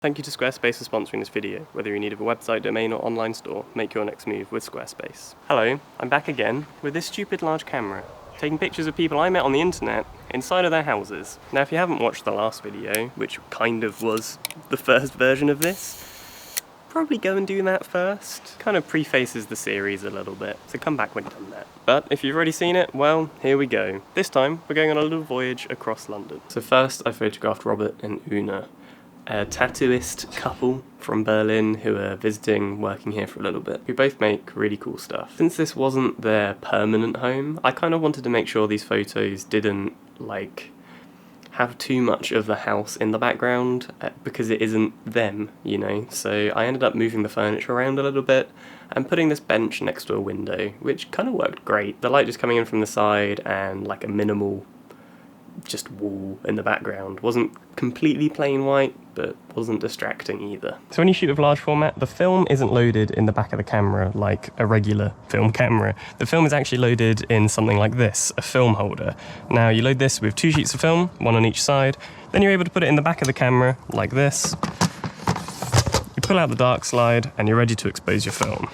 Thank you to Squarespace for sponsoring this video. Whether you're in need of a website, domain or online store, make your next move with Squarespace. Hello, I'm back again with this stupid large camera, taking pictures of people I met on the internet inside of their houses. Now if you haven't watched the last video, which kind of was the first version of this, probably go and do that first. Kind of prefaces the series a little bit, so come back when you've done that. But if you've already seen it, well, here we go. This time, we're going on a little voyage across London. So first I photographed Robert and Una, a tattooist couple from Berlin who are visiting, working here for a little bit, who both make really cool stuff. Since this wasn't their permanent home, I kind of wanted to make sure these photos didn't, have too much of the house in the background, because it isn't them, you know? So I ended up moving the furniture around a little bit and putting this bench next to a window, which kind of worked great. The light just coming in from the side and like a minimal just wall in the background. Wasn't completely plain white, but wasn't distracting either. So when you shoot with large format, the film isn't loaded in the back of the camera like a regular film camera. The film is actually loaded in something like this, a film holder. Now you load this with 2 sheets of film, one on each side, then you're able to put it in the back of the camera like this. You pull out the dark slide and you're ready to expose your film.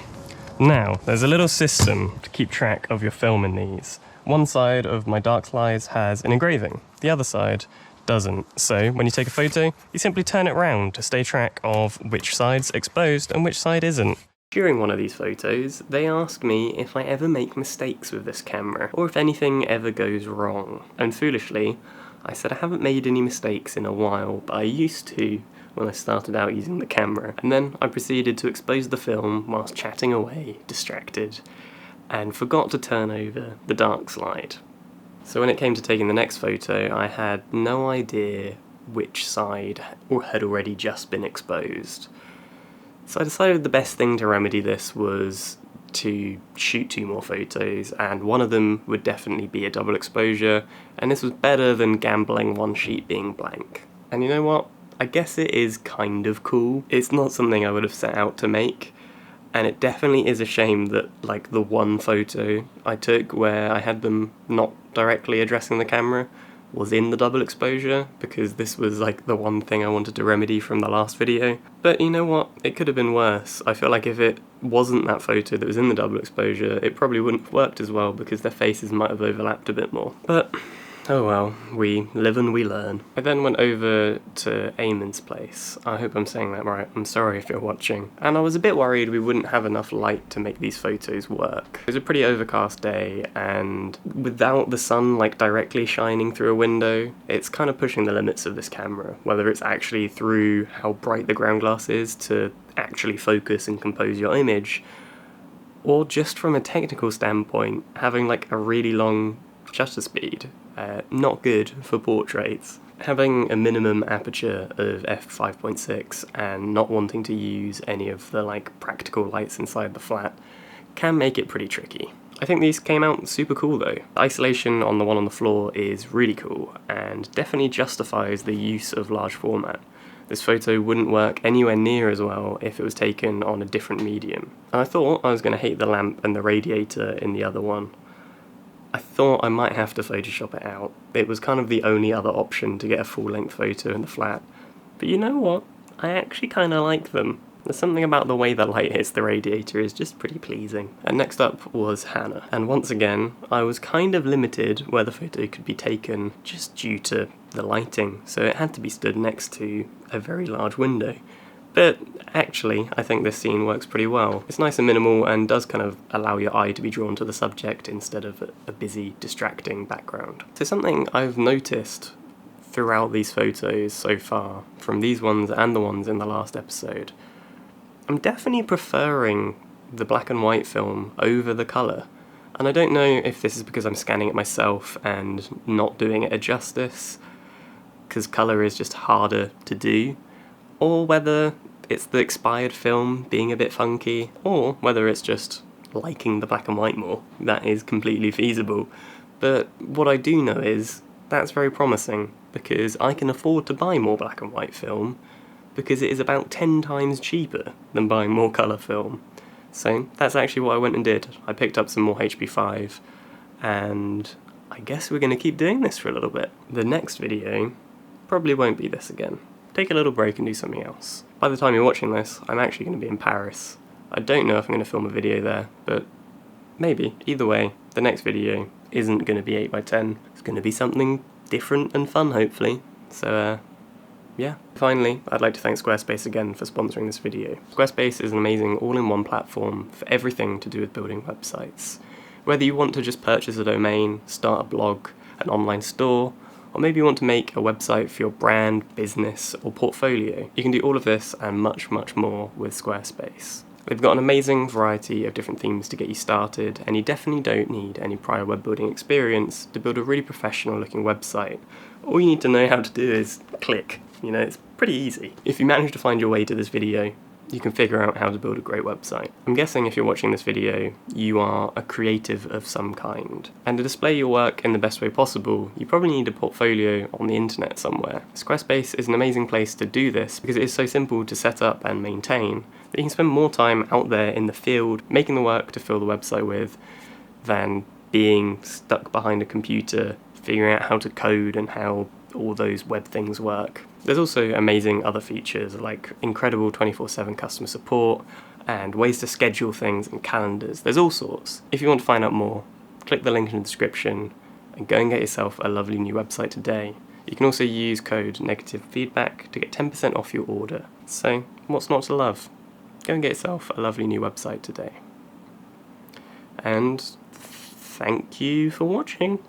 Now, there's a little system to keep track of your film in these. One side of my dark slides has an engraving, the other side doesn't. So when you take a photo, you simply turn it round to stay track of which side's exposed and which side isn't. During one of these photos, they ask me if I ever make mistakes with this camera, or if anything ever goes wrong. And foolishly, I said I haven't made any mistakes in a while, but I used to when I started out using the camera. And then I proceeded to expose the film whilst chatting away, distracted, and forgot to turn over the dark slide. So when it came to taking the next photo, I had no idea which side had already just been exposed. So I decided the best thing to remedy this was to shoot 2 more photos, and one of them would definitely be a double exposure, and this was better than gambling one sheet being blank. And you know what? I guess it is kind of cool. It's not something I would have set out to make, and it definitely is a shame that, the one photo I took where I had them not directly addressing the camera was in the double exposure, because this was, the one thing I wanted to remedy from the last video. But you know what? It could have been worse. I feel like if it wasn't that photo that was in the double exposure, it probably wouldn't have worked as well, because their faces might have overlapped a bit more. But oh well, we live and we learn. I then went over to Eamon's place. I hope I'm saying that right, I'm sorry if you're watching. And I was a bit worried we wouldn't have enough light to make these photos work. It was a pretty overcast day, and without the sun directly shining through a window, it's kind of pushing the limits of this camera, whether it's actually through how bright the ground glass is to actually focus and compose your image, or just from a technical standpoint, having a really long shutter speed. Not good for portraits. Having a minimum aperture of f5.6 and not wanting to use any of the practical lights inside the flat can make it pretty tricky. I think these came out super cool though. The isolation on the one on the floor is really cool and definitely justifies the use of large format. This photo wouldn't work anywhere near as well if it was taken on a different medium. And I thought I was going to hate the lamp and the radiator in the other one. I thought I might have to Photoshop it out. It was kind of the only other option to get a full-length photo in the flat. But you know what? I actually kind of like them. There's something about the way the light hits the radiator is just pretty pleasing. And next up was Hannah. And once again, I was kind of limited where the photo could be taken just due to the lighting. So it had to be stood next to a very large window. But actually, I think this scene works pretty well. It's nice and minimal and does kind of allow your eye to be drawn to the subject instead of a busy, distracting background. So something I've noticed throughout these photos so far, from these ones and the ones in the last episode, I'm definitely preferring the black and white film over the colour. And I don't know if this is because I'm scanning it myself and not doing it a justice, because colour is just harder to do, or whether it's the expired film being a bit funky, or whether it's just liking the black and white more. That is completely feasible. But what I do know is that's very promising, because I can afford to buy more black and white film, because it is about 10 times cheaper than buying more colour film. So that's actually what I went and did. I picked up some more HP5, and I guess we're going to keep doing this for a little bit. The next video probably won't be this again. take a little break and do something else. By the time you're watching this, I'm actually going to be in Paris. I don't know if I'm going to film a video there, but maybe. Either way, the next video isn't going to be 8x10. It's going to be something different and fun, hopefully. So, yeah. Finally, I'd like to thank Squarespace again for sponsoring this video. Squarespace is an amazing all-in-one platform for everything to do with building websites. Whether you want to just purchase a domain, start a blog, an online store, or maybe you want to make a website for your brand, business, or portfolio, you can do all of this and much, much more with Squarespace. They've got an amazing variety of different themes to get you started, and you definitely don't need any prior web building experience to build a really professional looking website. All you need to know how to do is click. You know, it's pretty easy. If you manage to find your way to this video, you can figure out how to build a great website. I'm guessing if you're watching this video, you are a creative of some kind. And to display your work in the best way possible, you probably need a portfolio on the internet somewhere. Squarespace is an amazing place to do this because it is so simple to set up and maintain that you can spend more time out there in the field making the work to fill the website with than being stuck behind a computer figuring out how to code and how all those web things work. There's also amazing other features like incredible 24/7 customer support and ways to schedule things and calendars. There's all sorts. If you want to find out more, click the link in the description and go and get yourself a lovely new website today. You can also use code negative feedback to get 10% off your order. So what's not to love? Go and get yourself a lovely new website today. And thank you for watching.